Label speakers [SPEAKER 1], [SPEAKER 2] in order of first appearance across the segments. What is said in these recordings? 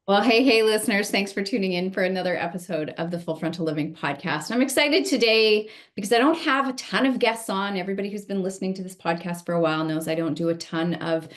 [SPEAKER 1] Well, hey, listeners, thanks for tuning in for another episode of the Frontal Living Podcast. I'm excited today because I don't have a ton of guests on. Everybody who's been listening to this podcast for a while knows I don't do a ton of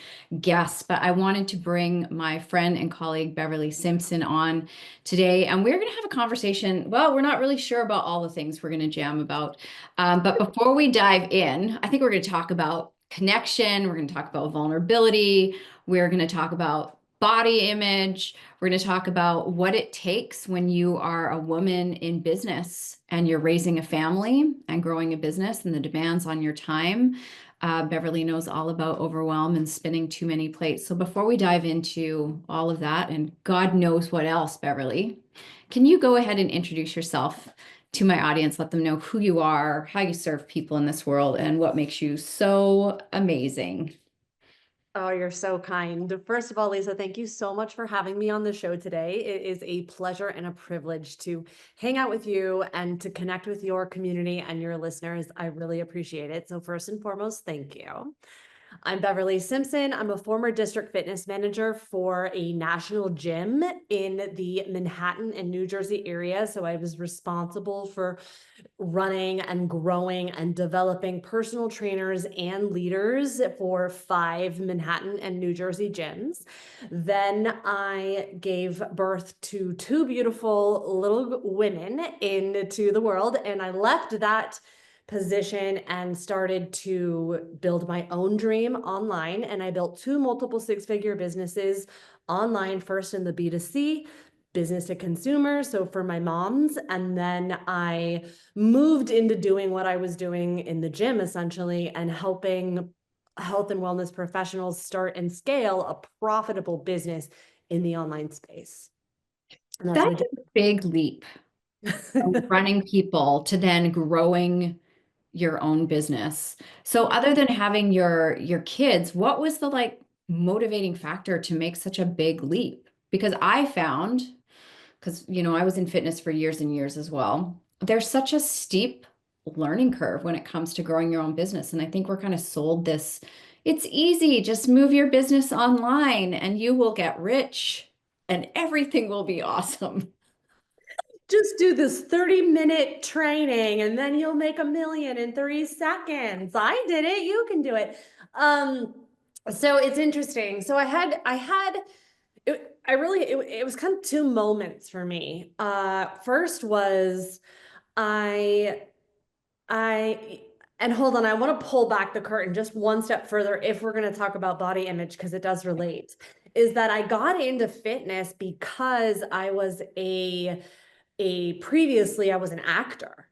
[SPEAKER 1] guests, but I wanted to bring my friend and colleague Beverly Simpson on today, and we're going to have a conversation. Well, we're not really sure about all the things we're going to jam about, but before we dive in, I think we're going to talk about connection, we're going to talk about vulnerability, we're going to talk about body image. We're going to talk about what it takes when you are a woman in business and you're raising a family and growing a business and the demands on your time. Beverly knows all about overwhelm and spinning too many plates. So before we dive into all of that, and God knows what else, Beverly, can you go ahead and introduce yourself to my audience? Let them know who you are, how you serve people in this world, and what makes you so amazing.
[SPEAKER 2] Oh, you're so kind. First of all, Lisa, thank you so much for having me on the show today. It is a pleasure and a privilege to hang out with you and to connect with your community and your listeners. I really appreciate it. So first and foremost, thank you. I'm Beverly Simpson. I'm a former district fitness manager for a national gym in the Manhattan and New Jersey area. So I was responsible for running and growing and developing personal trainers and leaders for 5 Manhattan and New Jersey gyms. Then I gave birth to 2 beautiful little women into the world, and I left that position and started to build my own dream online. And I built 2 multiple 6-figure businesses online, first in the B2C, business to consumer, so for my moms. And then I moved into doing what I was doing in the gym, essentially, and helping health and wellness professionals start and scale a profitable business in the online space. And that's what I
[SPEAKER 1] That's a big leap from
[SPEAKER 2] did.
[SPEAKER 1] running people to then growing your own business. So other than having your kids, what was the like motivating factor to make such a big leap? Because I found, because I was in fitness for years and years as well, there's such a steep learning curve when it comes to growing your own business. And I think we're kind of sold this, it's easy, just move your business online and you will get rich and everything will be awesome.
[SPEAKER 2] Just do this 30-minute training and then you'll make $1 million in 3 seconds. I did it. You can do it. So it's interesting. So it was kind of 2 moments for me. First was I, I, and hold on, I want to pull back the curtain just one step further if we're going to talk about body image, because it does relate, is that I got into fitness because previously I was an actor.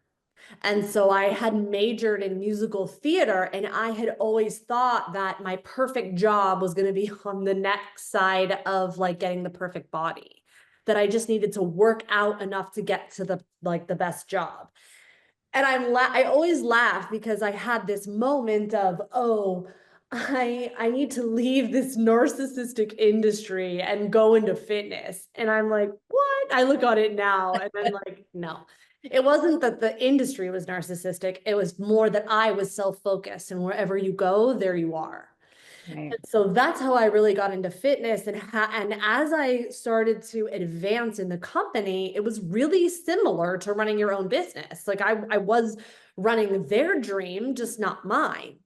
[SPEAKER 2] And so I had majored in musical theater, and I had always thought that my perfect job was going to be on the next side of like getting the perfect body, that I just needed to work out enough to get to the best job. And I always laugh because I had this moment of, oh, I need to leave this narcissistic industry and go into fitness. And I'm like, what? I look on it now and I'm like, no. It wasn't that the industry was narcissistic. It was more that I was self-focused, and wherever you go, there you are.
[SPEAKER 1] Right.
[SPEAKER 2] And so that's how I really got into fitness. And as I started to advance in the company, it was really similar to running your own business. Like I was running their dream, just not mine.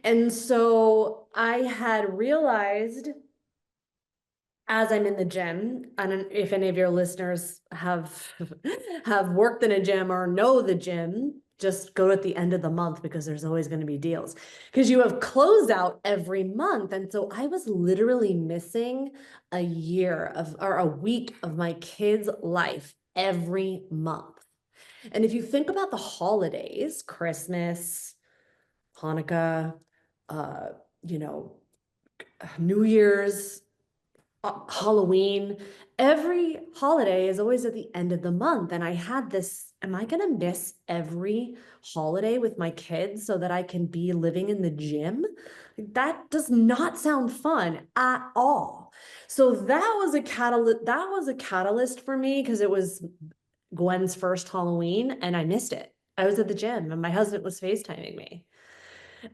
[SPEAKER 2] And so I had realized, as I'm in the gym, and if any of your listeners have have worked in a gym or know the gym, just go at the end of the month because there's always going to be deals, because you have closeout every month. And so I was literally missing a year of or a week of my kids' life every month. And if you think about the holidays, Christmas, Hanukkah, uh, you know, New Year's, Halloween, every holiday is always at the end of the month. And I had this, am I going to miss every holiday with my kids so that I can be living in the gym? That does not sound fun at all. So that was a catalyst for me, because it was Gwen's first Halloween and I missed it. I was at the gym and my husband was FaceTiming me.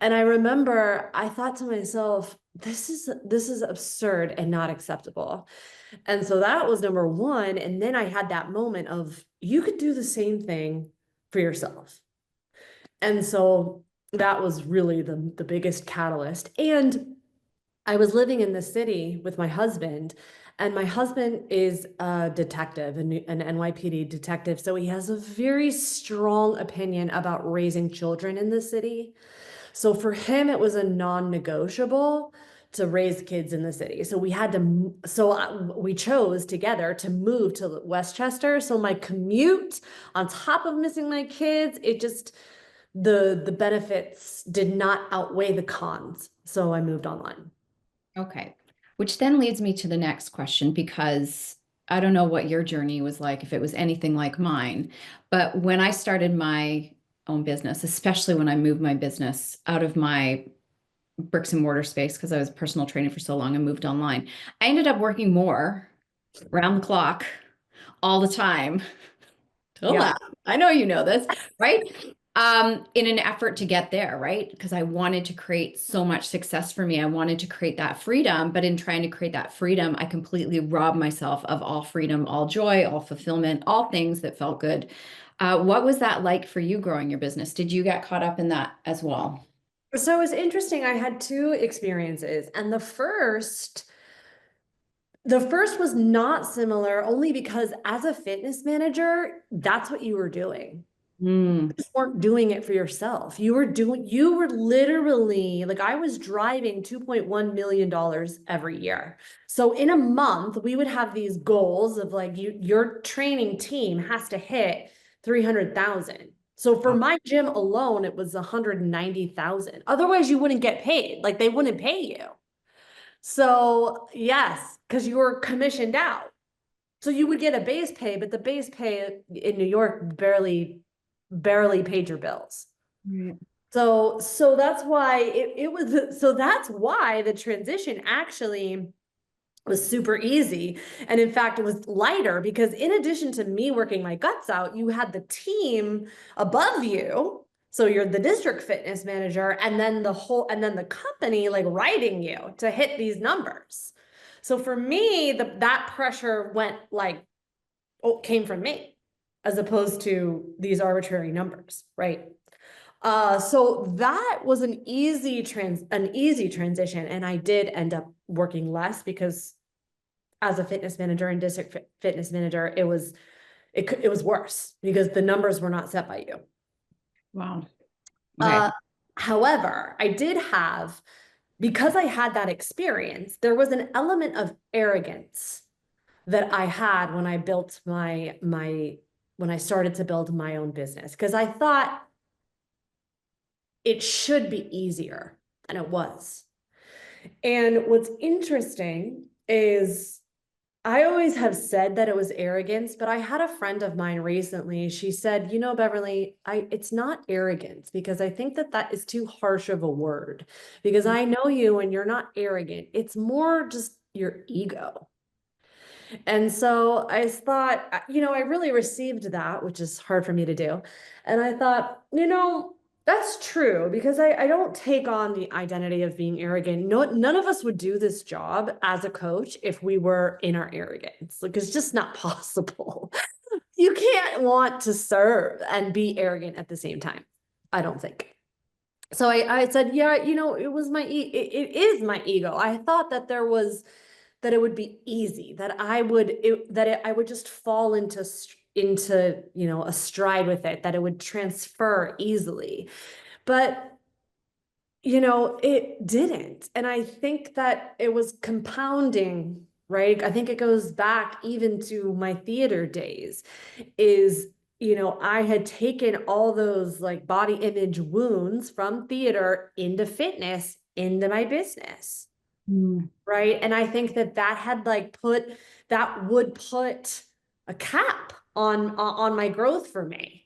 [SPEAKER 2] And I remember I thought to myself, this is absurd and not acceptable. And so that was number one. And then I had that moment of you could do the same thing for yourself. And so that was really the biggest catalyst. And I was living in the city with my husband, and my husband is a detective, an NYPD detective. So he has a very strong opinion about raising children in the city. So for him, it was a non-negotiable to raise kids in the city. So we had to, we chose together to move to Westchester. So my commute on top of missing my kids, it just, the benefits did not outweigh the cons. So I moved online.
[SPEAKER 1] Okay. Which then leads me to the next question, because I don't know what your journey was like, if it was anything like mine. But when I started my own business, especially when I moved my business out of my bricks and mortar space, because I was personal training for so long and moved online, I ended up working more round the clock all the time. Don't
[SPEAKER 2] Yeah.
[SPEAKER 1] laugh. I know you know this, right? In an effort to get there, right? Because I wanted to create so much success for me. I wanted to create that freedom, but in trying to create that freedom, I completely robbed myself of all freedom, all joy, all fulfillment, all things that felt good. What was that like for you growing your business? Did you get caught up in that as well?
[SPEAKER 2] So it was interesting. I had two experiences, and the first was not similar only because as a fitness manager, that's what you were doing.
[SPEAKER 1] Mm.
[SPEAKER 2] You weren't doing it for yourself. You were literally like, I was driving $2.1 million every year. So in a month, we would have these goals of like, your training team has to hit 300,000. So for my gym alone, it was 190,000. Otherwise, you wouldn't get paid. Like they wouldn't pay you. So yes, because you were commissioned out. So you would get a base pay, but the base pay in New York barely paid your bills.
[SPEAKER 1] Right.
[SPEAKER 2] So that's why it was, so that's why the transition actually was super easy. And in fact, it was lighter because in addition to me working my guts out, you had the team above you. So you're the district fitness manager, and then the company like writing you to hit these numbers. So for me, that pressure went like, came from me as opposed to these arbitrary numbers, right? So that was an easy transition, and I did end up working less because as a fitness manager and district fitness manager, it was worse because the numbers were not set by you.
[SPEAKER 1] Wow. Okay.
[SPEAKER 2] Uh, However, because I had that experience, there was an element of arrogance that I had when I built when I started to build my own business, because I thought it should be easier than it was. And what's interesting is I always have said that it was arrogance, but I had a friend of mine recently. She said, Beverly, it's not arrogance, because I think that is too harsh of a word, because I know you and you're not arrogant. It's more just your ego. And so I thought, I really received that, which is hard for me to do. And I thought, that's true, because I don't take on the identity of being arrogant. No, none of us would do this job as a coach if we were in our arrogance. Like, it's just not possible. You can't want to serve and be arrogant at the same time, I don't think. So I said, yeah, it was it is my ego. I thought that that it would be easy, that I would just fall into a stride with it, that it would transfer easily. But it didn't. And I think that it was compounding, right? I think it goes back even to my theater days, is I had taken all those like body image wounds from theater into fitness, into my business.
[SPEAKER 1] Mm.
[SPEAKER 2] Right. And I think that had like that would put a cap on my growth for me.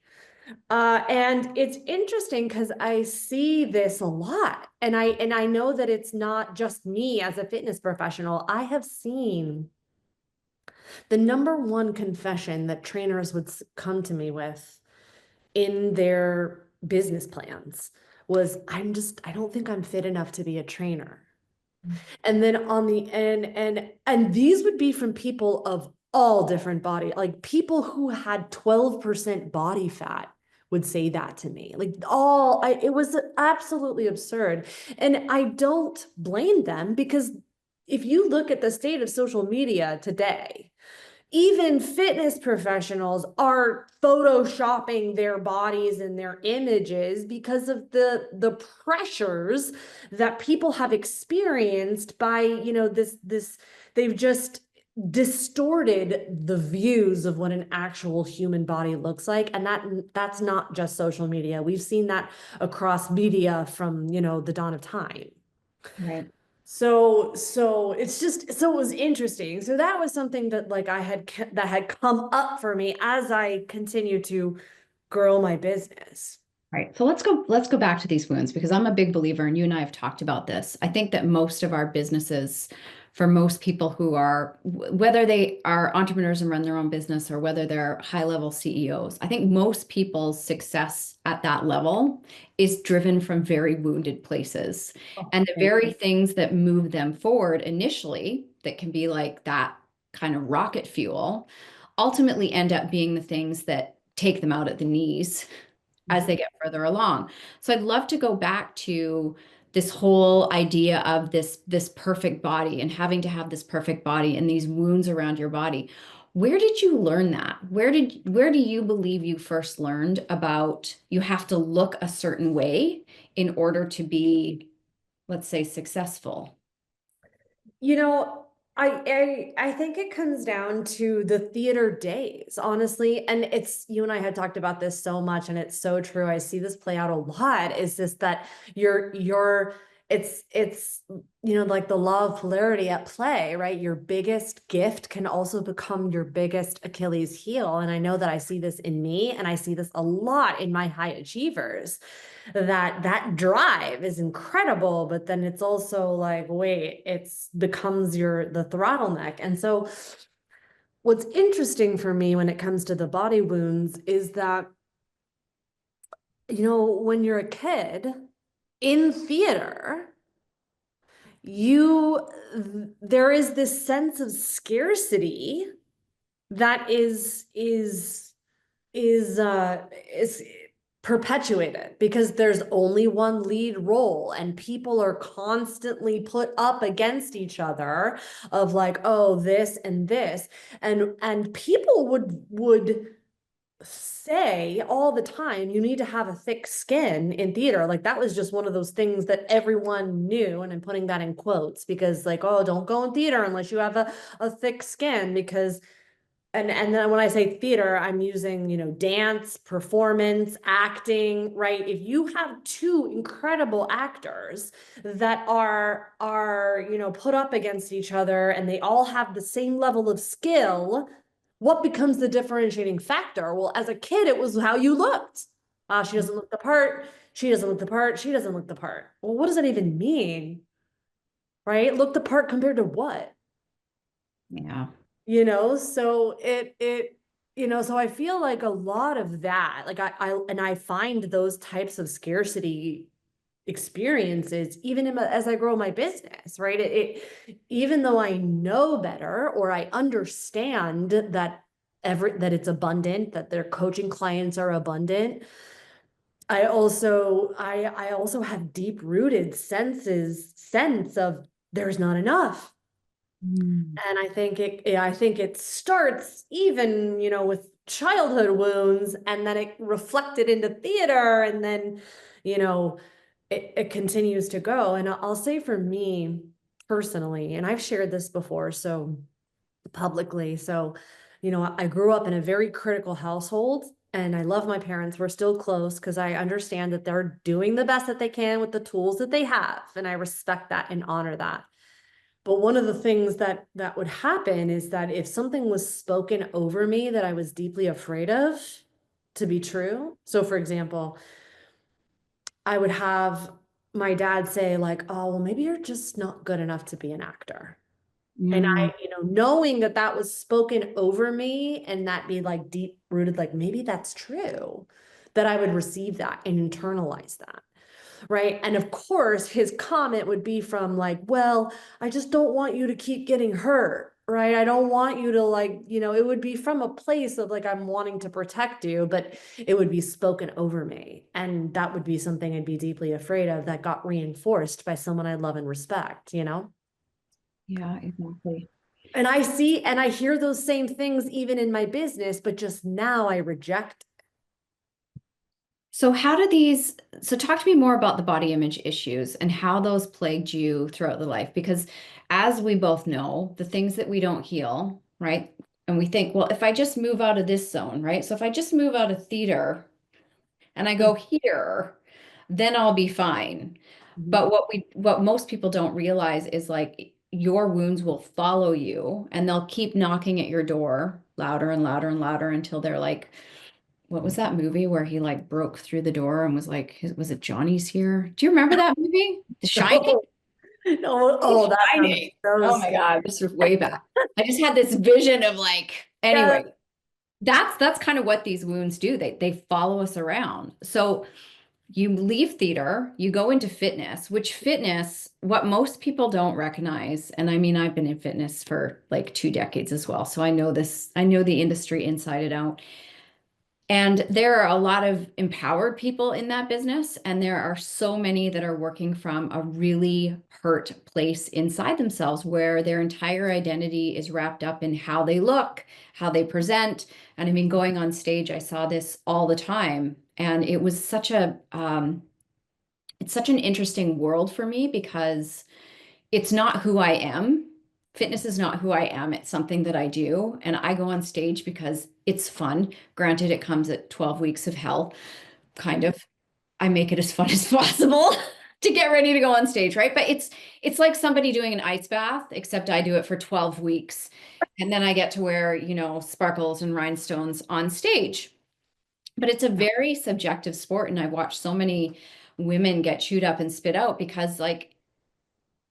[SPEAKER 2] And it's interesting because I see this a lot, and I know that it's not just me as a fitness professional. I have seen the number one confession that trainers would come to me with in their business plans was, I don't think I'm fit enough to be a trainer. And then on the end, and these would be from people of all different body, like people who had 12% body fat would say that to me. Like it was absolutely absurd. And I don't blame them, because if you look at the state of social media today, even fitness professionals are photoshopping their bodies and their images because of the pressures that people have experienced by, this they've just distorted the views of what an actual human body looks like. And that's not just social media. We've seen that across media from, the dawn of time.
[SPEAKER 1] Right.
[SPEAKER 2] So it's just, so it was interesting. So that was something that that had come up for me as I continue to grow my business.
[SPEAKER 1] Right. So let's go back to these wounds, because I'm a big believer, and you and I have talked about this. I think that most of our businesses, for most people who are, whether they are entrepreneurs and run their own business or whether they're high-level CEOs, I think most people's success at that level is driven from very wounded places.
[SPEAKER 2] Oh,
[SPEAKER 1] And the very things that move them forward initially, that can be like that kind of rocket fuel, ultimately end up being the things that take them out at the knees as they get further along. So I'd love to go back to this whole idea of this perfect body, and having to have this perfect body and these wounds around your body. Where did you learn that? Where do you believe you first learned about you have to look a certain way in order to be, let's say, successful?
[SPEAKER 2] You know, I think it comes down to the theater days, honestly. And it's, you and I had talked about this so much, and it's so true. I see this play out a lot, is just that you're it's like the law of polarity at play, right? Your biggest gift can also become your biggest Achilles heel. And I know that I see this in me, and I see this a lot in my high achievers, that drive is incredible, but then it's also like, wait, it's becomes the throttle neck. And so what's interesting for me when it comes to the body wounds is that, when you're a kid in theater, you there is this sense of scarcity that is perpetuated, because there's only one lead role, and people are constantly put up against each other of like, oh, this and this, and people would say all the time, you need to have a thick skin in theater. Like, that was just one of those things that everyone knew, and I'm putting that in quotes, because like, oh, don't go in theater unless you have a thick skin, because and then when I say theater, I'm using, dance, performance, acting, right? If you have two incredible actors that are, put up against each other, and they all have the same level of skill, what becomes the differentiating factor? Well, as a kid, it was how you looked. She doesn't look the part. She doesn't look the part. She doesn't look the part. Well, what does that even mean? Right? Look the part compared to what?
[SPEAKER 1] Yeah.
[SPEAKER 2] So so I feel like a lot of that, like I find those types of scarcity experiences even as I grow my business, right? Even though I know better, or I understand that that it's abundant, that their coaching clients are abundant, I also have deep rooted sense of there's not enough.
[SPEAKER 1] Mm.
[SPEAKER 2] And I think it starts even, with childhood wounds, and then it reflected into theater, and then, you know, it continues to go. And I'll say, for me personally, and I've shared this before, so publicly. So, I grew up in a very critical household, and I love my parents. We're still close because I understand that they're doing the best that they can with the tools that they have. And I respect that and honor that. But one of the things that would happen is that if something was spoken over me that I was deeply afraid of to be true. So for example, I would have my dad say like, oh, well, maybe you're just not good enough to be an actor. And
[SPEAKER 1] Mm.
[SPEAKER 2] knowing that that was spoken over me, and that be like deep rooted, like maybe that's true, that I would receive that and internalize that. right? And of course, his comment would be from like, well, I just don't want you to keep getting hurt, right? I don't want you to like, it would be from a place of like, I'm wanting to protect you, but it would be spoken over me. And that would be something I'd be deeply afraid of that got reinforced by someone I love and respect.
[SPEAKER 1] Yeah, exactly.
[SPEAKER 2] And I see and I hear those same things even in my business, but just now I reject.
[SPEAKER 1] So so talk to me more about the body image issues and how those plagued you throughout the life. Because as we both know, the things that we don't heal, right? And we think, well, if I just move out of this zone, right? So if I just move out of theater and I go here, then I'll be fine.
[SPEAKER 2] Mhm.
[SPEAKER 1] But what most people don't realize is like your wounds will follow you and they'll keep knocking at your door louder and louder and louder until they're like, what was that movie where he like broke through the door and was like, was it Johnny's here? Do you remember that movie? The Shining?
[SPEAKER 2] No, no, oh, that sounds
[SPEAKER 1] Shining.
[SPEAKER 2] so
[SPEAKER 1] Oh my
[SPEAKER 2] scary.
[SPEAKER 1] God, this was way back. I just had this vision of like,
[SPEAKER 2] Yeah.
[SPEAKER 1] anyway, that's kind of what these wounds do. They follow us around. So you leave theater, you go into fitness, which fitness, what most people don't recognize, and I mean, I've been in fitness for like 2 decades as well. So I know this, I know the industry inside and out. And there are a lot of empowered people in that business, and there are so many that are working from a really hurt place inside themselves where their entire identity is wrapped up in how they look, how they present. And I mean, going on stage, I saw this all the time. And it was it's such an interesting world for me because it's not who I am. Fitness is not who I am. It's something that I do. And I go on stage because it's fun. Granted, it comes at 12 weeks of hell, kind of. I make it as fun as possible to get ready to go on stage, right? But it's like somebody doing an ice bath, except I do it for 12 weeks. And then I get to wear, sparkles and rhinestones on stage. But it's a very subjective sport. And I watch so many women get chewed up and spit out because like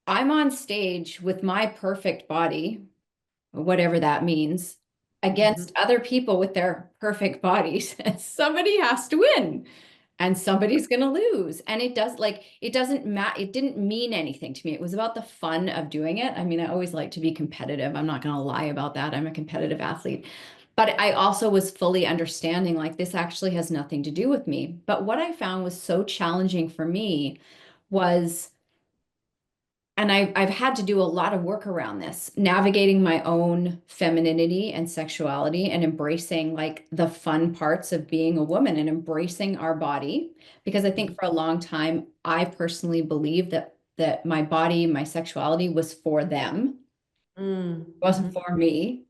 [SPEAKER 1] I'm on stage with my perfect body, whatever that means,
[SPEAKER 2] Mhm.
[SPEAKER 1] against other people with their perfect bodies. And somebody has to win and somebody's going to lose. And it doesn't matter. It didn't mean anything to me. It was about the fun of doing it. I mean, I always like to be competitive. I'm not going to lie about that. I'm a competitive athlete. But I also was fully understanding like this actually has nothing to do with me. But what I found was so challenging for me was and I've had to do a lot of work around this, navigating my own femininity and sexuality and embracing like the fun parts of being a woman and embracing our body. Because I think for a long time, I personally believed that my body, my sexuality was for them,
[SPEAKER 2] Mm,
[SPEAKER 1] it wasn't
[SPEAKER 2] mhm,
[SPEAKER 1] for me.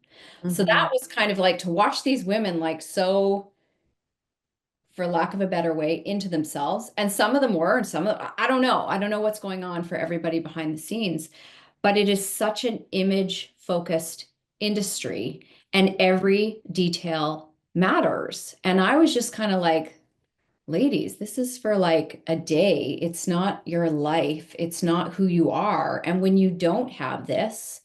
[SPEAKER 1] So that
[SPEAKER 2] mhm.
[SPEAKER 1] was kind of like to watch these women like so, for lack of a better way, into themselves. And some of them were, and some of I don't know. I don't know what's going on for everybody behind the scenes. But it is such an image focused industry and every detail matters. And I was just kind of like, ladies, this is for like a day. It's not your life. It's not who you are. And when you don't have this,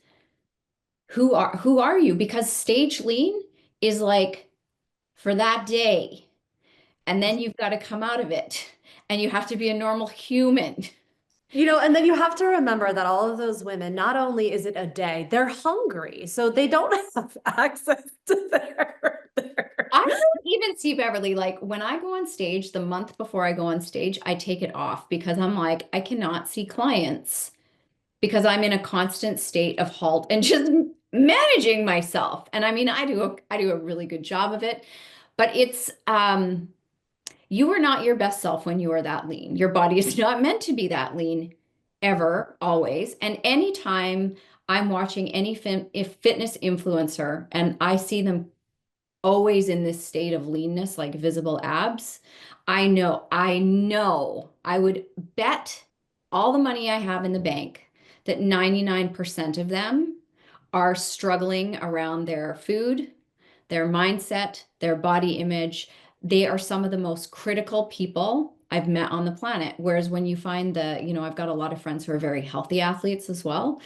[SPEAKER 1] who are you? Because stage lean is like for that day. And then you've got to come out of it and you have to be a normal human.
[SPEAKER 2] And then you have to remember that all of those women, not only is it a day, they're hungry. So they don't have access to
[SPEAKER 1] I don't even see Beverly like when I go on stage, the month before I go on stage, I take it off because I'm like, I cannot see clients because I'm in a constant state of halt and just managing myself. And I mean, I do a really good job of it, but you are not your best self when you are that lean. Your body is not meant to be that lean ever, always. And anytime I'm watching any if fitness influencer and I see them always in this state of leanness, like visible abs, I would bet all the money I have in the bank that 99% of them are struggling around their food, their mindset, their body image. They are some of the most critical people I've met on the planet. Whereas when you find I've got a lot of friends who are very healthy athletes as well.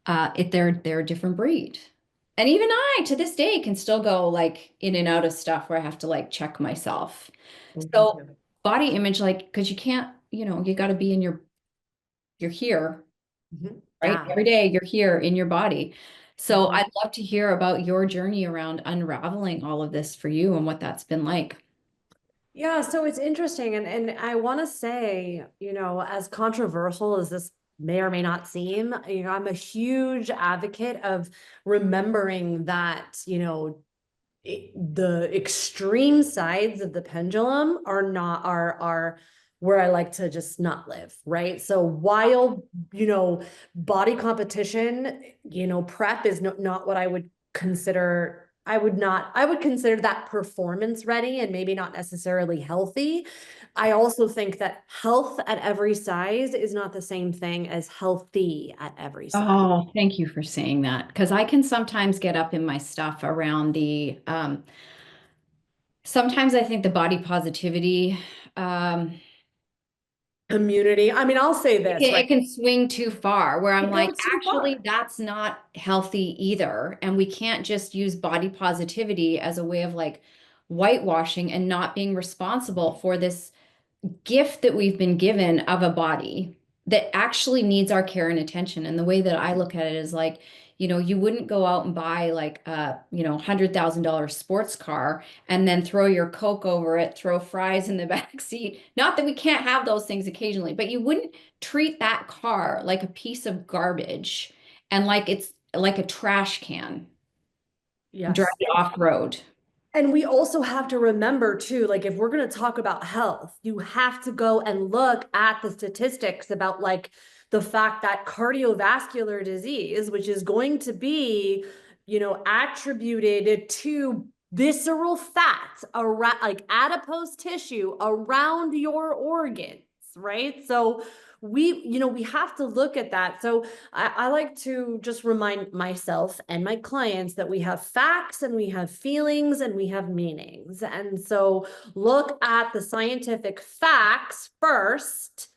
[SPEAKER 1] They're a different breed. And even I, to this day, can still go like in and out of stuff where I have to like check myself. So
[SPEAKER 2] there.
[SPEAKER 1] body image, like, because you can't. you got to be in you're here, right?
[SPEAKER 2] Yeah.
[SPEAKER 1] Every day you're here in your body. So
[SPEAKER 2] Mhm.
[SPEAKER 1] I'd love to hear about your journey around unraveling all of this for you and what that's been like.
[SPEAKER 2] Yeah, so it's interesting. And I want to say, as controversial as this may or may not seem, I'm a huge advocate of remembering that, the extreme sides of the pendulum are where I like to just not live, right? So while, body competition, prep is not what I would consider. I would consider that performance ready and maybe not necessarily healthy. I also think that health at every size is not the same thing as healthy at every size.
[SPEAKER 1] Oh, thank you for saying that. Because I can sometimes get up in my stuff around sometimes I think the body positivity, um,
[SPEAKER 2] Community. I mean, I'll say
[SPEAKER 1] it
[SPEAKER 2] this,
[SPEAKER 1] can,
[SPEAKER 2] right?
[SPEAKER 1] it can swing too far where I'm
[SPEAKER 2] It
[SPEAKER 1] like,
[SPEAKER 2] goes too
[SPEAKER 1] actually,
[SPEAKER 2] far.
[SPEAKER 1] that's not healthy either. And we can't just use body positivity as a way of like whitewashing and not being responsible for this gift that we've been given of a body that actually needs our care and attention. And the way that I look at it is like, you wouldn't go out and buy like a, $100,000 sports car and then throw your Coke over it, throw fries in the back seat. Not that we can't have those things occasionally, but you wouldn't treat that car like a piece of garbage and like it's like a trash can
[SPEAKER 2] Yes.
[SPEAKER 1] driving off road.
[SPEAKER 2] And we also have to remember too, like if we're going to talk about health, you have to go and look at the statistics about like the fact that cardiovascular disease, which is going to be, attributed to visceral fat around like adipose tissue around your organs, right? So we have to look at that. So I like to just remind myself and my clients that we have facts and we have feelings and we have meanings. And so look at the scientific facts first.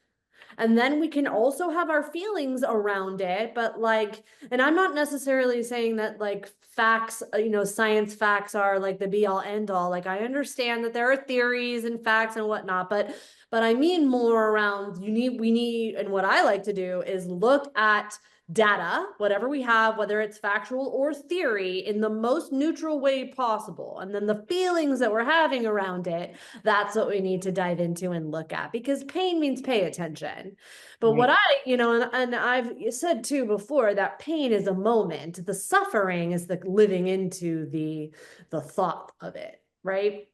[SPEAKER 2] And then we can also have our feelings around it. But like, and I'm not necessarily saying that like facts, science facts are like the be all end all. Like I understand that there are theories and facts and whatnot, but I mean more around we need, and what I like to do is look at data, whatever we have, whether it's factual or theory, in the most neutral way possible. And then the feelings that we're having around it, that's what we need to dive into and look at because pain means pay attention. But what
[SPEAKER 1] Right.
[SPEAKER 2] and I've said too before that pain is a moment. The suffering is the living into the thought of it, right?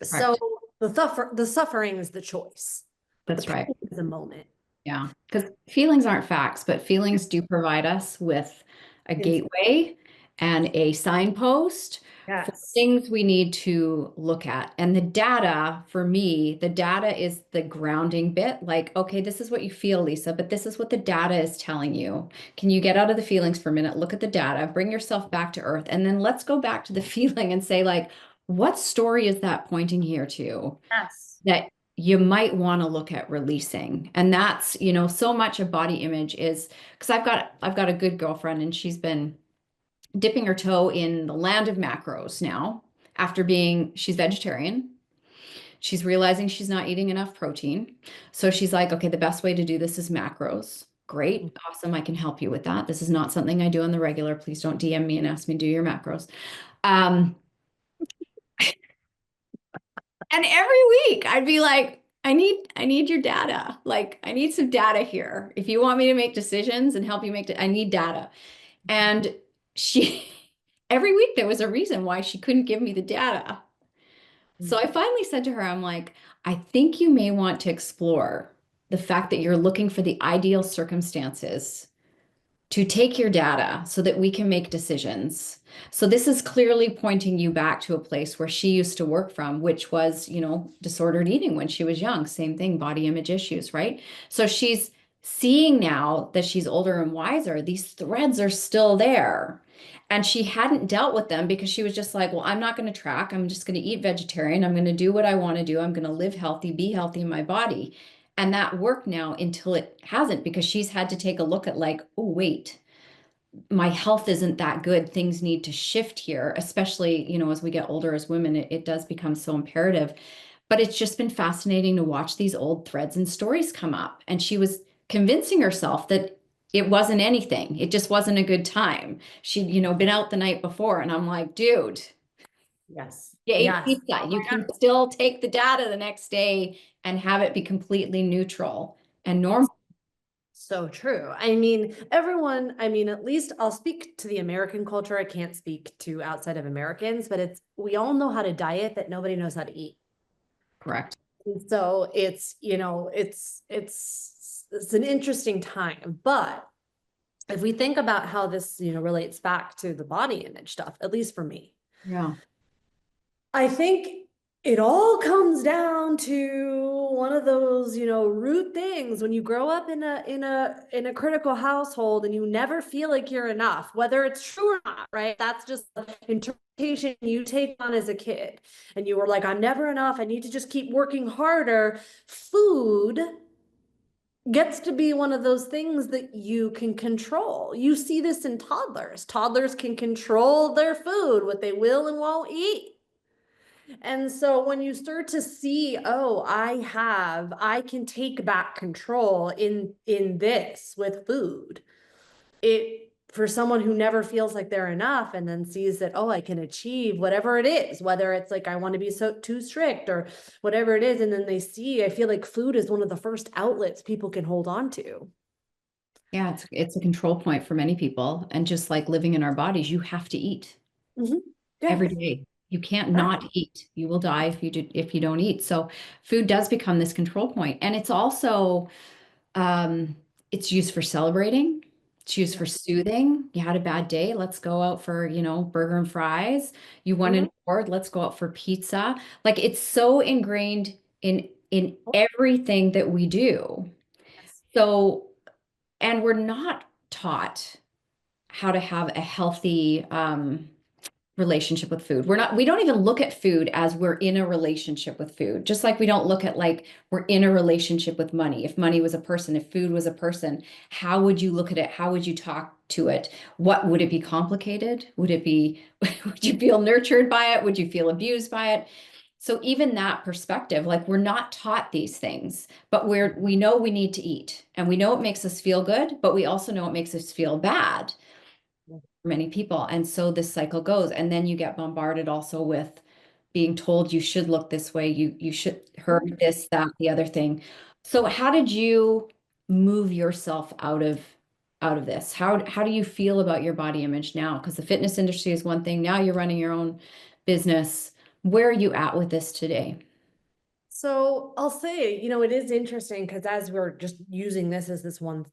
[SPEAKER 2] So
[SPEAKER 1] Correct.
[SPEAKER 2] the suffering is the choice, but the
[SPEAKER 1] That's right.
[SPEAKER 2] pain is a moment.
[SPEAKER 1] Yeah, because feelings aren't facts, but feelings do provide us with a
[SPEAKER 2] It's,
[SPEAKER 1] gateway and a signpost for
[SPEAKER 2] yes.
[SPEAKER 1] things we need to look at. And the data, for me, the data is the grounding bit. Like, okay, this is what you feel, Lisa, but this is what the data is telling you. Can you get out of the feelings for a minute? Look at the data, bring yourself back to earth, and then let's go back to the feeling and say, like, what story is that pointing here to?
[SPEAKER 2] Yes.
[SPEAKER 1] That you might want to look at releasing. And that's, so much of body image is because I've got a good girlfriend and she's been dipping her toe in the land of macros now after she's vegetarian. She's realizing she's not eating enough protein. So she's like, okay, the best way to do this is macros. Great. Awesome. I can help you with that. This is not something I do on the regular. Please don't DM me and ask me to do your macros. Um, And every week I'd be like, I need your data. Like I need some data here. If you want me to make decisions and help you I need data. And she every week there was a reason why she couldn't give me the data. So I finally said to her, I'm like, I think you may want to explore the fact that you're looking for the ideal circumstances to take your data so that we can make decisions. So this is clearly pointing you back to a place where she used to work from, which was, disordered eating when she was young. Same thing, body image issues, right? So she's seeing now that she's older and wiser, these threads are still there. And she hadn't dealt with them because she was just like, well, I'm not going to track. I'm just going to eat vegetarian. I'm going to do what I want to do. I'm going to live healthy, be healthy in my body. And that worked now until it hasn't because she's had to take a look at like, oh, wait, my health isn't that good. Things need to shift here, especially, as we get older as women, it does become so imperative. But it's just been fascinating to watch these old threads and stories come up. And she was convincing herself that it wasn't anything. It just wasn't a good time. She'd, been out the night before. And I'm like, dude,
[SPEAKER 2] Yes.
[SPEAKER 1] you ate
[SPEAKER 2] Yes.
[SPEAKER 1] pizza.
[SPEAKER 2] Oh
[SPEAKER 1] You
[SPEAKER 2] my
[SPEAKER 1] can still take the data the next day and have it be completely neutral and
[SPEAKER 2] God.
[SPEAKER 1] normal.
[SPEAKER 2] So true. I mean, everyone, I mean, at least I'll speak to the American culture. I can't speak to outside of Americans, but we all know how to diet, but nobody knows how to eat.
[SPEAKER 1] Correct.
[SPEAKER 2] And so it's an interesting time. But if we think about how this, relates back to the body image stuff, at least for me,
[SPEAKER 1] Yeah.
[SPEAKER 2] I think it all comes down to one of those, root things when you grow up in a critical household and you never feel like you're enough, whether it's true or not, right? That's just the interpretation you take on as a kid. And you were like, I'm never enough. I need to just keep working harder. Food gets to be one of those things that you can control. You see this in toddlers. Toddlers can control their food, what they will and won't eat. And so when you start to see, oh, I can take back control in this with food, it for someone who never feels like they're enough and then sees that, oh, I can achieve whatever it is, whether it's like I want to be so too strict or whatever it is, and then they see, I feel like food is one of the first outlets people can hold on to.
[SPEAKER 1] Yeah, it's a control point for many people. And just like living in our bodies, you have to eat every
[SPEAKER 2] Yes.
[SPEAKER 1] day. You can't
[SPEAKER 2] Right.
[SPEAKER 1] not eat. You will die if you don't eat. So food does become this control point. And it's also um it's used for celebrating. It's used for
[SPEAKER 2] Yeah.
[SPEAKER 1] soothing. You had a bad day, let's go out for, burger and fries. You won an
[SPEAKER 2] Mhm.
[SPEAKER 1] award, let's go out for pizza. Like it's so ingrained in everything that we do.
[SPEAKER 2] Yes.
[SPEAKER 1] So, and we're not taught how to have a healthy relationship with food. We don't even look at food as we're in a relationship with food. Just like we don't look at like we're in a relationship with money. If money was a person, if food was a person, how would you look at it? How would you talk to it? What would it be complicated? Would it be, would you feel nurtured by it? Would you feel abused by it? So even that perspective, like we're not taught these things, but we know we need to eat and we know it makes us feel good, but we also know it makes us feel bad for many people. And so this cycle goes. And then you get bombarded also with being told you should look this way, you should heard this, that, the other thing. So how did you move yourself out of this? How do you feel about your body image now? Because the fitness industry is one thing. Now you're running your own business. Where are you at with this today?
[SPEAKER 2] So I'll say, it is interesting because as we're just using this as this one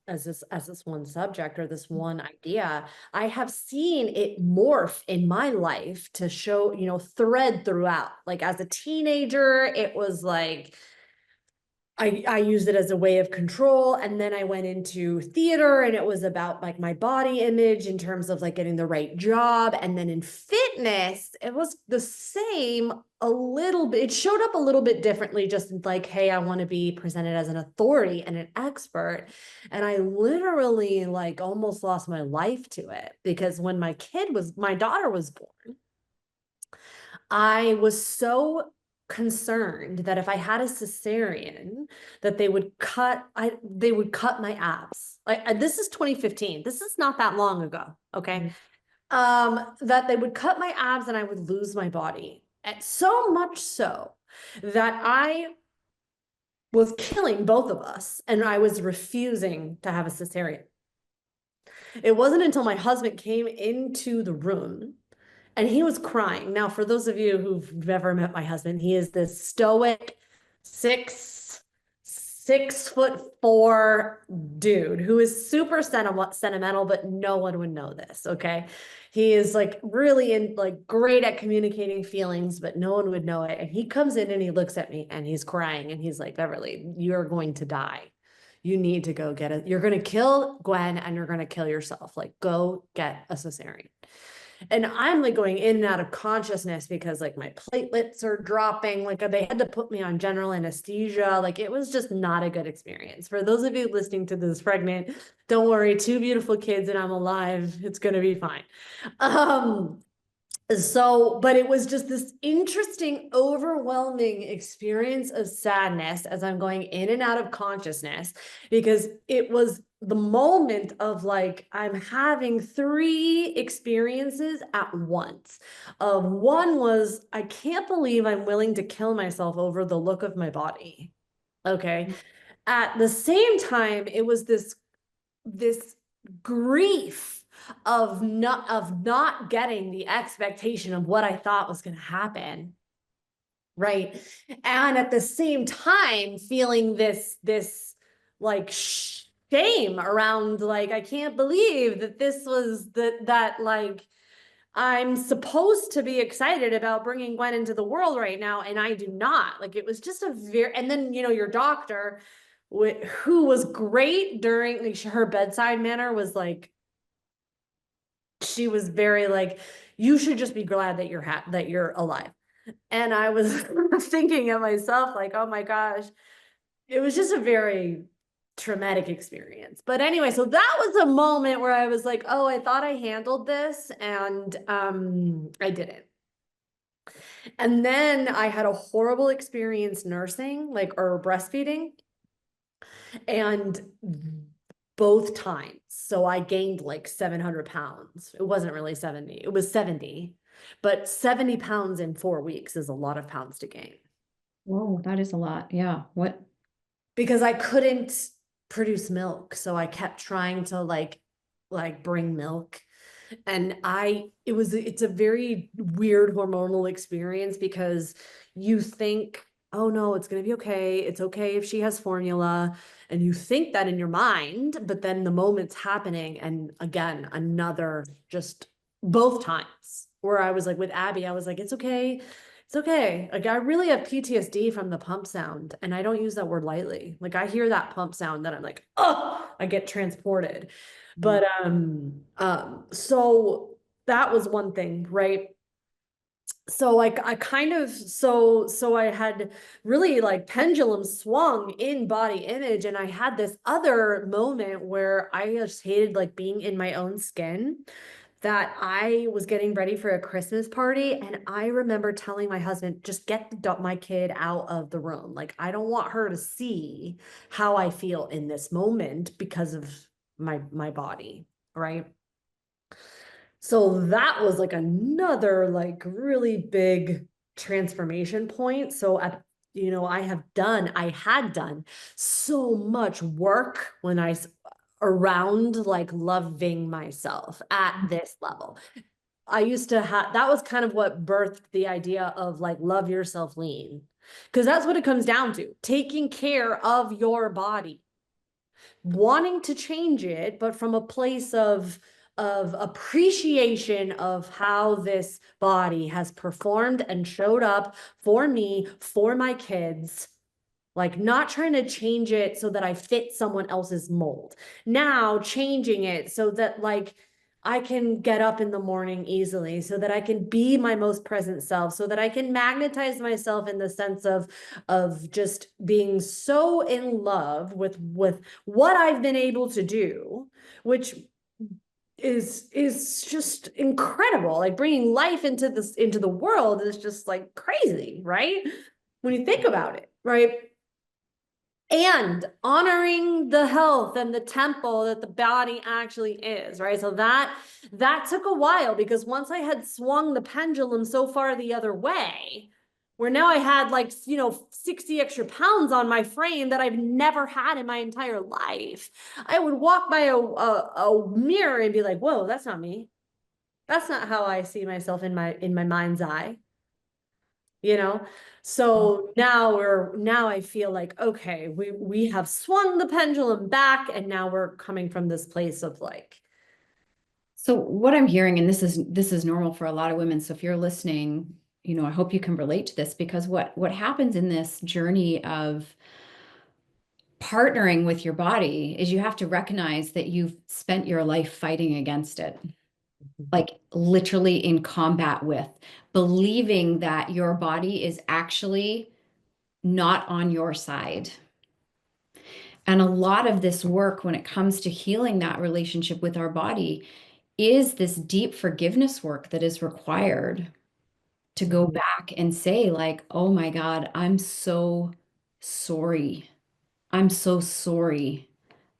[SPEAKER 2] subject or this one idea, I have seen it morph in my life to show, thread throughout. Like as a teenager, it was like I used it as a way of control. And then I went into theater and it was about like my body image in terms of like getting the right job. And then in fitness, it was the same a little bit. It showed up a little bit differently, just like, hey, I want to be presented as an authority and an expert. And I literally like almost lost my life to it because when my daughter was born, I was so concerned that if I had a cesarean, that they would cut my abs. Like this is 2015. This is not that long ago. Okay.
[SPEAKER 1] Mhm.
[SPEAKER 2] That they would cut my abs and I would lose my body. And so much so that I was killing both of us and I was refusing to have a cesarean. It wasn't until my husband came into the room and he was crying. Now, for those of you who've ever met my husband, he is this stoic, 6'4" dude who is super sentimental, but no one would know this. Okay. He is like really great at communicating feelings, but no one would know it. And he comes in and he looks at me and he's crying and he's like, Beverly, you're going to die. You need to go get it. You're going to kill Gwen and you're going to kill yourself. Like, go get a cesarean. And I'm like going in and out of consciousness because like my platelets are dropping. Like they had to put me on general anesthesia. Like it was just not a good experience. For those of you listening to this pregnant, don't worry, two beautiful kids and I'm alive. It's going to be fine. Um, So, but it was just this interesting, overwhelming experience of sadness as I'm going in and out of consciousness, because it was the moment of like, I'm having three experiences at once. One was, I can't believe I'm willing to kill myself over the look of my body. Okay. At the same time, it was this grief of not getting the expectation of what I thought was going to happen, right? And at the same time feeling this like shame around, like, I can't believe that this was that like I'm supposed to be excited about bringing Gwen into the world right now, and I do not. Like, it was just a very, and then, your doctor, who was great during, like, her bedside manner was like, she was very like, you should just be glad that you're alive. And I was thinking of myself like, oh my gosh, it was just a very traumatic experience. But anyway, so that was a moment where I was like, oh, I thought I handled this, and I didn't. And then I had a horrible experience nursing, like, or breastfeeding, and both times. So I gained like 700 pounds. It wasn't really 70, it was 70, but 70 pounds in 4 weeks is a lot of pounds to gain.
[SPEAKER 1] Whoa, that is a lot. Yeah. What?
[SPEAKER 2] Because I couldn't produce milk. So I kept trying to like bring milk. And it's a very weird hormonal experience, because you think, oh no, it's going to be okay. It's okay if she has formula. And you think that in your mind, but then the moment's happening. And again, another, just both times where I was like, with Abby, I was like, it's okay. It's okay. Like, I really have PTSD from the pump sound, and I don't use that word lightly. Like, I hear that pump sound, that I'm like, oh, I get transported. But so that was one thing, right? So I kind of, so I had really like pendulum swung in body image, and I had this other moment where I just hated like being in my own skin, that I was getting ready for a Christmas party. And I remember telling my husband, just get my kid out of the room. Like, I don't want her to see how I feel in this moment because of my body, right? So that was like another like really big transformation point. So I had done so much work around like loving myself at this level. I used to have, that was kind of what birthed the idea of like, love yourself lean, because that's what it comes down to: taking care of your body, wanting to change it, but from a place of appreciation of how this body has performed and showed up for me, for my kids. Like, not trying to change it so that I fit someone else's mold. Now changing it so that like I can get up in the morning easily, so that I can be my most present self, so that I can magnetize myself in the sense of just being so in love with what I've been able to do, which is just incredible. Like, bringing life into the world is just like crazy, right? When you think about it, right? And honoring the health and the temple that the body actually is, right? So that took a while, because once I had swung the pendulum so far the other way, where now I had like 60 extra pounds on my frame that I've never had in my entire life, I would walk by a mirror and be like, whoa, that's not me. That's not how I see myself in my mind's eye. So now I feel like, okay, we have swung the pendulum back, and now we're coming from this place of like.
[SPEAKER 1] So what I'm hearing, and this is normal for a lot of women. So if you're listening, I hope you can relate to this, because what happens in this journey of partnering with your body is you have to recognize that you've spent your life fighting against it, like literally in combat with, believing that your body is actually not on your side. And a lot of this work, when it comes to healing that relationship with our body, is this deep forgiveness work that is required to go
[SPEAKER 2] Mhm.
[SPEAKER 1] back and say, like, oh my God, I'm so sorry. I'm so sorry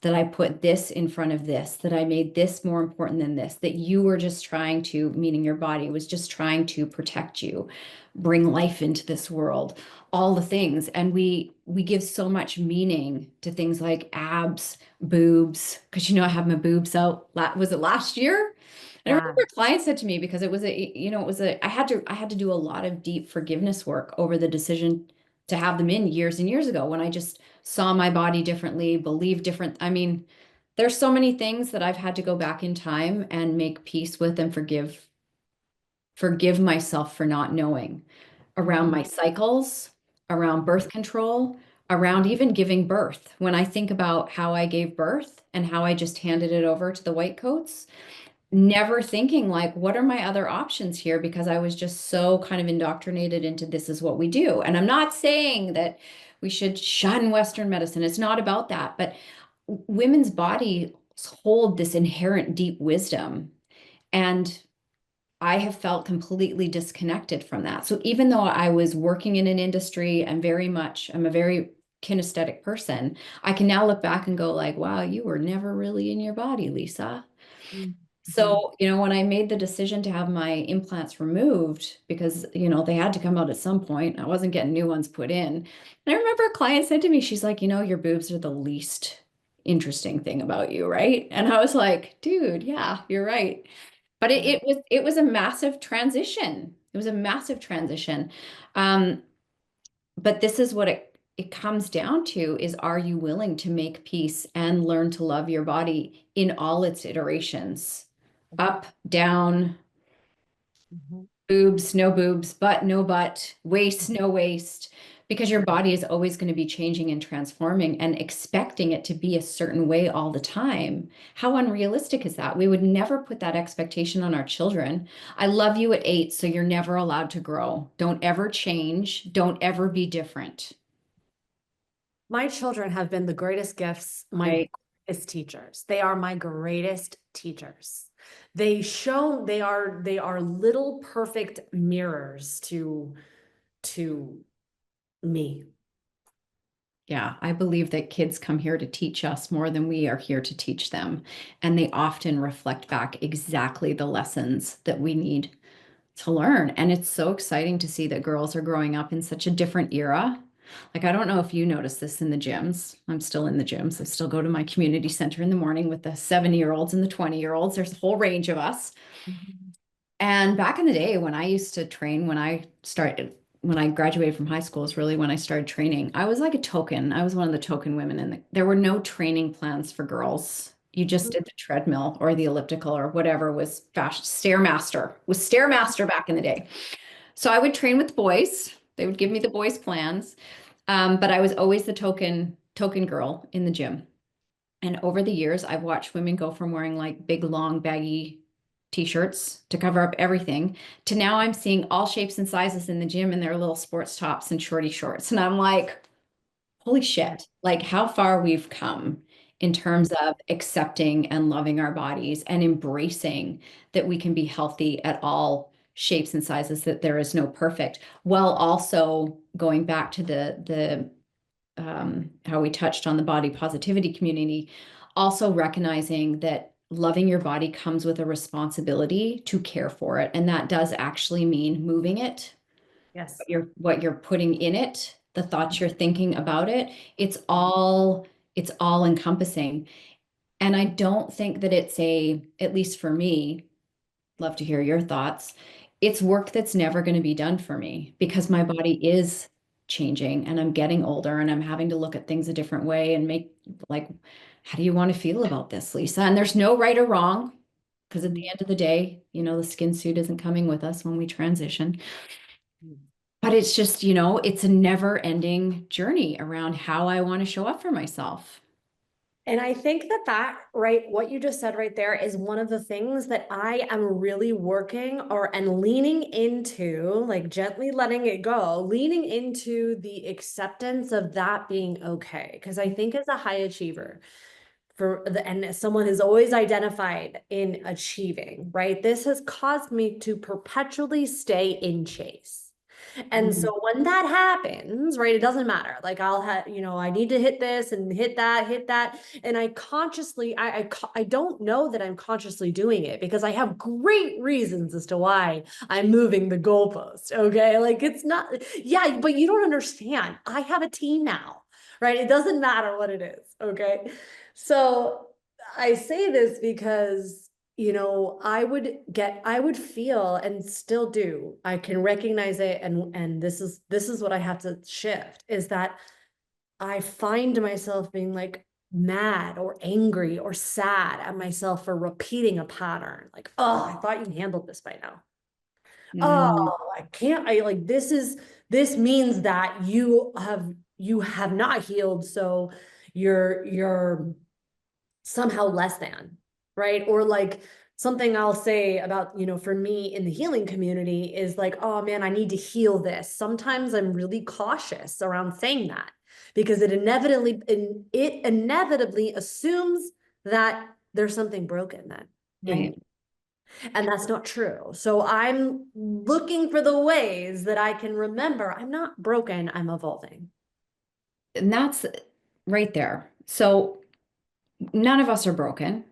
[SPEAKER 1] that I put this in front of this, that I made this more important than this, that you were just trying to, meaning your body was just trying to protect you, bring life into this world, all the things. And we give so much meaning to things like abs, boobs, because I have my boobs out. Was it last year? And I remember
[SPEAKER 2] Yeah.
[SPEAKER 1] a client said to me, because it was I had to do a lot of deep forgiveness work over the decision to have them in years and years ago when I just saw my body differently, believed different. I mean, there's so many things that I've had to go back in time and make peace with and forgive myself for not knowing around
[SPEAKER 2] Mhm.
[SPEAKER 1] my cycles, around birth control, around even giving birth. When I think about how I gave birth and how I just handed it over to the white coats, never thinking like, what are my other options here? Because I was just so kind of indoctrinated into this is what we do. And I'm not saying that we should shun Western medicine. It's not about that. But women's bodies hold this inherent deep wisdom. And I have felt completely disconnected from that. So even though I was working in an industry and I'm a very kinesthetic person, I can now look back and go like, wow, you were never really in your body, Lisa.
[SPEAKER 2] Mhm.
[SPEAKER 1] So, when I made the decision to have my implants removed because, they had to come out at some point, I wasn't getting new ones put in. And I remember a client said to me, she's like, your boobs are the least interesting thing about you, right? And I was like, dude, yeah, you're right. But
[SPEAKER 2] Yeah.
[SPEAKER 1] it was a massive transition. It was a massive transition. Um, but this is what it comes down to is, are you willing to make peace and learn to love your body in all its iterations? Up, down,
[SPEAKER 2] Mhm.
[SPEAKER 1] boobs, no boobs, butt, no butt, waist, no waist, because your body is always going to be changing and transforming, and expecting it to be a certain way all the time. How unrealistic is that? We would never put that expectation on our children. I love you at 8, so you're never allowed to grow. Don't ever change. Don't ever be different.
[SPEAKER 2] My children have been the greatest gifts, my
[SPEAKER 1] Right.
[SPEAKER 2] greatest teachers. They are my greatest teachers. They are little perfect mirrors to me.
[SPEAKER 1] Yeah, I believe that kids come here to teach us more than we are here to teach them. And they often reflect back exactly the lessons that we need to learn. And it's so exciting to see that girls are growing up in such a different era. Like, I don't know if you notice this in the gyms. I'm still in the gyms. I still go to my community center in the morning with the 70-year-olds and the 20-year-olds. There's a whole range of us.
[SPEAKER 2] Mhm.
[SPEAKER 1] And back in the day when I used to train, when I graduated from high school is really when I started training. I was like a token. I was one of the token women, and there were no training plans for girls. You just did the treadmill or the elliptical or whatever was fashion. Stairmaster back in the day. So I would train with boys. They would give me the boys' plans, but I was always the token girl in the gym. And over the years, I've watched women go from wearing like big, long, baggy t-shirts to cover up everything to now I'm seeing all shapes and sizes in the gym in their little sports tops and shorty shorts. And I'm like, holy shit, like how far we've come in terms of accepting and loving our bodies and embracing that we can be healthy at all shapes and sizes, that there is no perfect, while also going back to the how we touched on the body positivity community, also recognizing that loving your body comes with a responsibility to care for it. And that does actually mean moving it,
[SPEAKER 2] Yes.
[SPEAKER 1] what you're putting in it, the thoughts you're thinking about it. It's all encompassing. And I don't think that at least for me, love to hear your thoughts. It's work that's never going to be done for me because my body is changing and I'm getting older and I'm having to look at things a different way and make like, how do you want to feel about this, Lisa? And there's no right or wrong because at the end of the day, the skin suit isn't coming with us when we transition. But it's just, it's a never ending journey around how I want to show up for myself.
[SPEAKER 2] And I think that right, what you just said right there is one of the things that I am really working and leaning into, like gently letting it go, leaning into the acceptance of that being okay. Because I think as a high achiever, and someone is always identified in achieving, right? This has caused me to perpetually stay in chase. And
[SPEAKER 1] Mhm.
[SPEAKER 2] so when that happens, right, it doesn't matter. Like I'll have, I need to hit this and hit that. And I consciously, I don't know that I'm consciously doing it because I have great reasons as to why I'm moving the goalpost. Okay. Like it's not, yeah, but you don't understand. I have a team now, right? It doesn't matter what it is. Okay. So I say this because I would feel and still do. I can recognize it and this is what I have to shift is that I find myself being like mad or angry or sad at myself for repeating a pattern. Like, oh, I thought you handled this by now.
[SPEAKER 1] Mm,
[SPEAKER 2] Oh, I can't, I like this means that you have not healed, so you're somehow less than, right? Or like something I'll say about, for me in the healing community is like, oh man, I need to heal this. Sometimes I'm really cautious around saying that because it inevitably assumes that there's something broken then in
[SPEAKER 1] right.
[SPEAKER 2] me. And that's not true. So I'm looking for the ways that I can remember I'm not broken, I'm evolving.
[SPEAKER 1] And that's right there. So none of us are broken.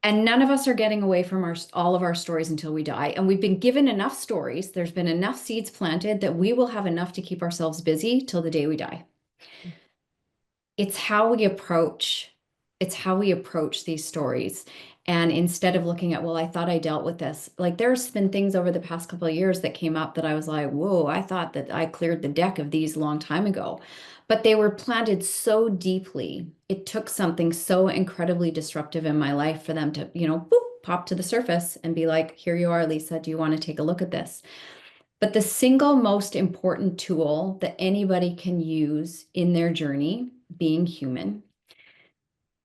[SPEAKER 1] And none of us are getting away from all of our stories until we die. And we've been given enough stories. There's been enough seeds planted that we will have enough to keep ourselves busy till the day we die. It's how we approach, it's how we approach these stories. And instead of looking at, well, I thought I dealt with this, like there's been things over the past couple of years that came up that I was like, whoa, I thought that I cleared the deck of these a long time ago. But they were planted so deeply. It took something so incredibly disruptive in my life for them to, boop, pop to the surface and be like, here you are, Lisa. Do you want to take a look at this? But the single most important tool that anybody can use in their journey, being human,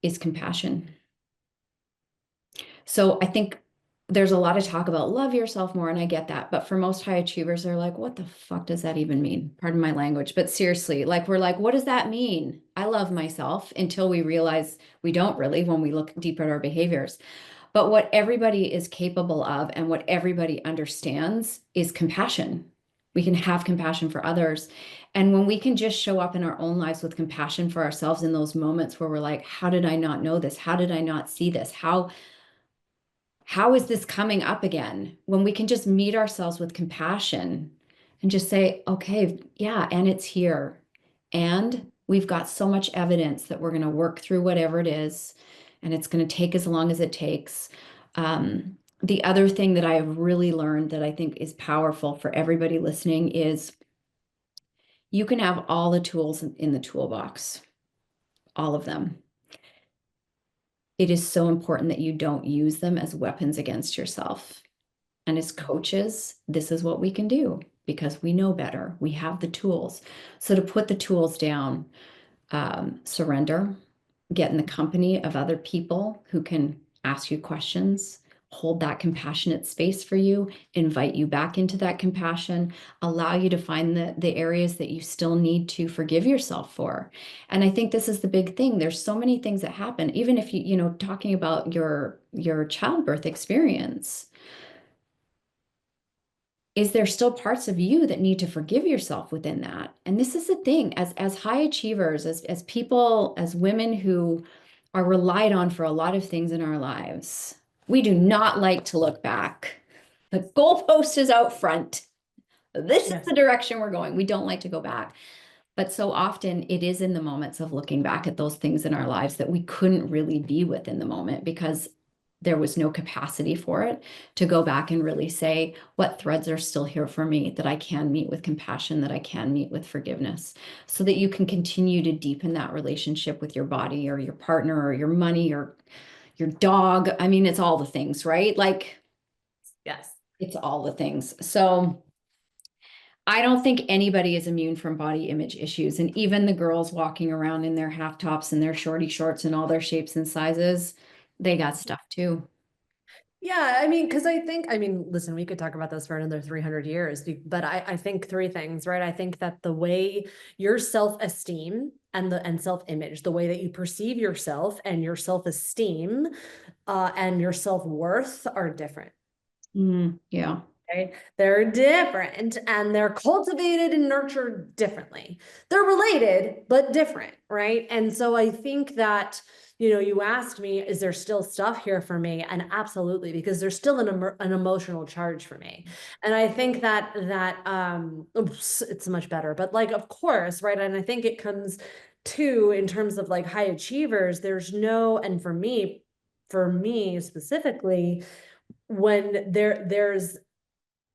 [SPEAKER 1] is compassion. So I think there's a lot of talk about love yourself more, and I get that. But for most high achievers, they're like, what the fuck does that even mean? Pardon my language. But seriously, like, we're like, what does that mean? I love myself until we realize we don't really when we look deeper at our behaviors. But what everybody is capable of and what everybody understands is compassion. We can have compassion for others. And when we can just show up in our own lives with compassion for ourselves in those moments where we're like, how did I not know this? How did I not see this? How is this coming up again? When we can just meet ourselves with compassion and just say, okay, yeah, and it's here. And we've got so much evidence that we're going to work through whatever it is, and it's going to take as long as it takes. The other thing that I have really learned that I think is powerful for everybody listening is you can have all the tools in the toolbox, all of them. It is so important that you don't use them as weapons against yourself. And as coaches, this is what we can do because we know better. We have the tools. So to put the tools down, surrender, get in the company of other people who can ask you questions, hold that compassionate space for you, invite you back into that compassion, allow you to find the areas that you still need to forgive yourself for. And I think this is the big thing. There's so many things that happen, even if talking about your childbirth experience, is there still parts of you that need to forgive yourself within that? And this is the thing, as high achievers, as people, as women who are relied on for a lot of things in our lives, we do not like to look back. The goalpost is out front. This is
[SPEAKER 2] Yes.
[SPEAKER 1] the direction we're going. We don't like to go back. But so often it is in the moments of looking back at those things in our lives that we couldn't really be with in the moment because there was no capacity for it to go back and really say what threads are still here for me that I can meet with compassion, that I can meet with forgiveness, so that you can continue to deepen that relationship with your body or your partner or your money or your dog. I mean, it's all the things, right? Like
[SPEAKER 2] Yes.
[SPEAKER 1] it's all the things. So I don't think anybody is immune from body image issues. And even the girls walking around in their half tops and their shorty shorts and all their shapes and sizes, they got stuff too.
[SPEAKER 2] Yeah, I mean, because listen, we could talk about this for another 300 years, but I think three things, right? I think that the way your self-esteem and self-image, the way that you perceive yourself and your self-esteem and your self-worth are different.
[SPEAKER 1] Yeah.
[SPEAKER 2] Okay. They're different and they're cultivated and nurtured differently. They're related, but different, right? And so I think that, you asked me, is there still stuff here for me? And absolutely, because there's still an emotional charge for me. And I think oops, it's much better, but like, of course, right? And I think it comes to, in terms of like high achievers, and for me specifically, when there's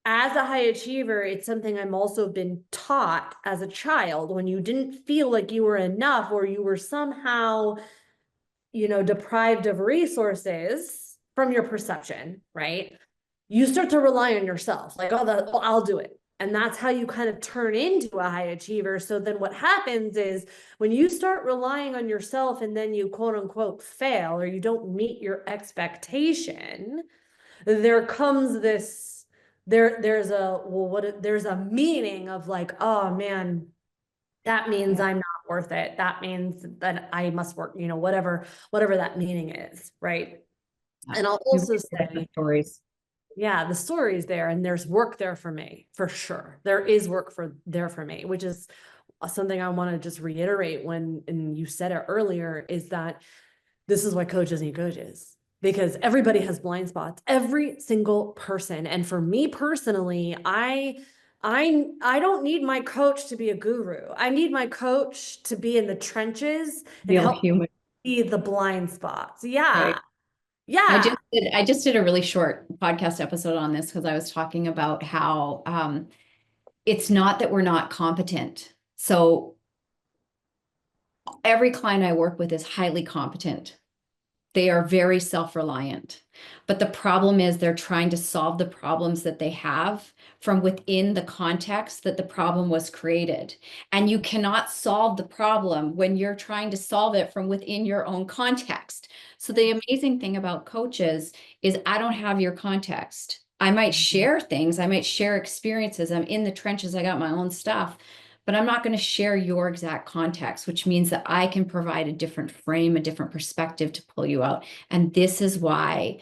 [SPEAKER 2] as a high achiever, it's something I'm also been taught as a child. When you didn't feel like you were enough, or you were somehow, deprived of resources from your perception, right? You start to rely on yourself, like, oh, I'll do it. And that's how you kind of turn into a high achiever. So then what happens is, when you start relying on yourself and then you quote unquote fail, or you don't meet your expectation, there comes this, there's a meaning of like, oh man, that means
[SPEAKER 1] Yeah.
[SPEAKER 2] I'm not worth it. That means that I must work, whatever that meaning is, right?
[SPEAKER 1] Yeah.
[SPEAKER 2] And I'll
[SPEAKER 1] We
[SPEAKER 2] also
[SPEAKER 1] hear different
[SPEAKER 2] say,
[SPEAKER 1] stories.
[SPEAKER 2] yeah, the story's there and there's work there for me, for sure. There is work there for me, which is something I want to just reiterate and you said it earlier, is that this is why coaches need coaches, because everybody has blind spots, every single person. And for me personally, I don't need my coach to be a guru. I need my coach to be in the trenches and
[SPEAKER 1] Real
[SPEAKER 2] help
[SPEAKER 1] human,
[SPEAKER 2] see the blind spots.
[SPEAKER 1] right?
[SPEAKER 2] Yeah.
[SPEAKER 1] I
[SPEAKER 2] Yeah.
[SPEAKER 1] just did a really short podcast episode on this because I was talking about how it's not that we're not competent. So every client I work with is highly competent. They are very self-reliant. But the problem is they're trying to solve the problems that they have from within the context that the problem was created. And you cannot solve the problem when you're trying to solve it from within your own context. So the amazing thing about coaches is I don't have your context. I might share things, I might share experiences. I'm in the trenches, I got my own stuff, but I'm not going to share your exact context, which means that I can provide a different frame, a different perspective to pull you out. And this is why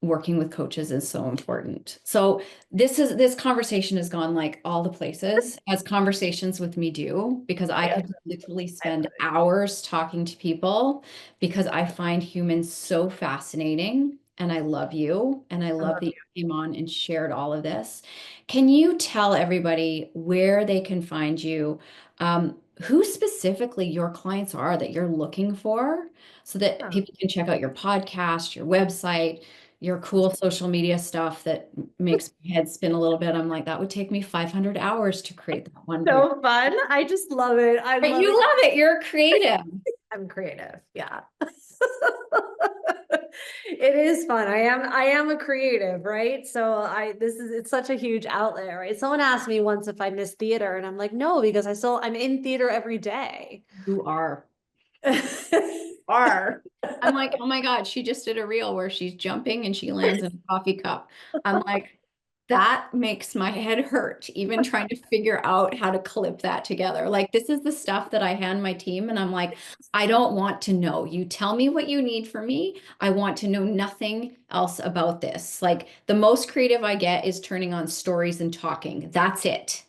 [SPEAKER 1] working with coaches is so important. So this conversation has gone like all the places, as conversations with me do, because I
[SPEAKER 2] Yeah.
[SPEAKER 1] could literally spend hours talking to people because I find humans so fascinating. And I love you. And I
[SPEAKER 2] I
[SPEAKER 1] love
[SPEAKER 2] love
[SPEAKER 1] that you came on and shared all of this. Can you tell everybody where they can find you? Who specifically your clients are that you're looking for so that
[SPEAKER 2] you.
[SPEAKER 1] people can check out your podcast, your website, your cool social media stuff that makes my head spin a little bit. I'm like, that would take me 500 hours to create that one page.
[SPEAKER 2] So fun. I just love it. I
[SPEAKER 1] But
[SPEAKER 2] love
[SPEAKER 1] you
[SPEAKER 2] it.
[SPEAKER 1] love it. You're creative.
[SPEAKER 2] I'm creative. Yeah. It is fun. I am a creative, right? So it's such a huge outlet, right? Someone asked me once if I miss theater, and I'm like, no, because I'm in theater every day.
[SPEAKER 1] You are. I'm like, oh my God, she just did a reel where she's jumping and she lands in a coffee cup. I'm like, that makes my head hurt, even trying to figure out how to clip that together. Like, this is the stuff that I hand my team, and I'm like, I don't want to know. You tell me what you need from me. I want to know nothing else about this. Like, the most creative I get is turning on stories and talking. That's it.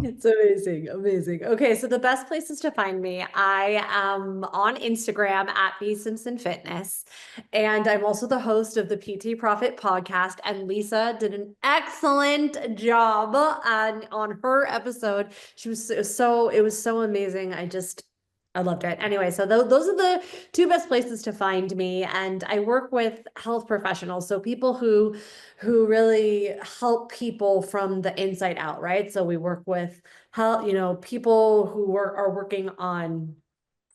[SPEAKER 2] It's amazing, amazing. Okay, so the best places to find me, I am on Instagram at B Simpson Fitness, and I'm also the host of the PT Profit podcast. And Lisa did an excellent job on her episode. She was it was so amazing. I loved it. Anyway, so those are the two best places to find me. And I work with health professionals, so people who really help people from the inside out, right? So we work with health, people who are working on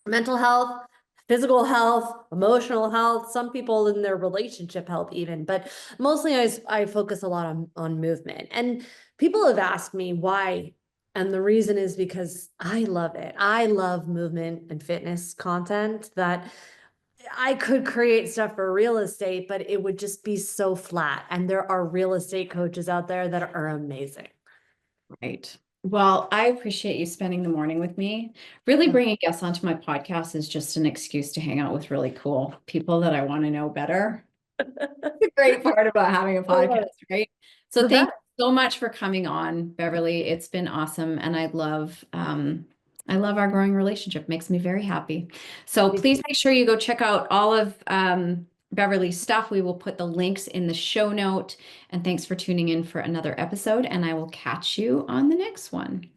[SPEAKER 2] mental health, physical health, emotional health, some people in their relationship health even, but mostly I focus a lot on movement. And people have asked me why. And the reason is because I love it. I love movement and fitness content that I could create stuff for real estate, but it would just be so flat. And there are real estate coaches out there that are amazing.
[SPEAKER 1] Right. Well, I appreciate you spending the morning with me. Really bringing guests onto my podcast is just an excuse to hang out with really cool people that I want to know better. The great part about having a podcast, right? So thank you so much for coming on, Beverly. It's been awesome. And I love our growing relationship. Makes me very happy. So please make sure you go check out all of Beverly's stuff. We will put the links in the show note. And thanks for tuning in for another episode. And I will catch you on the next one.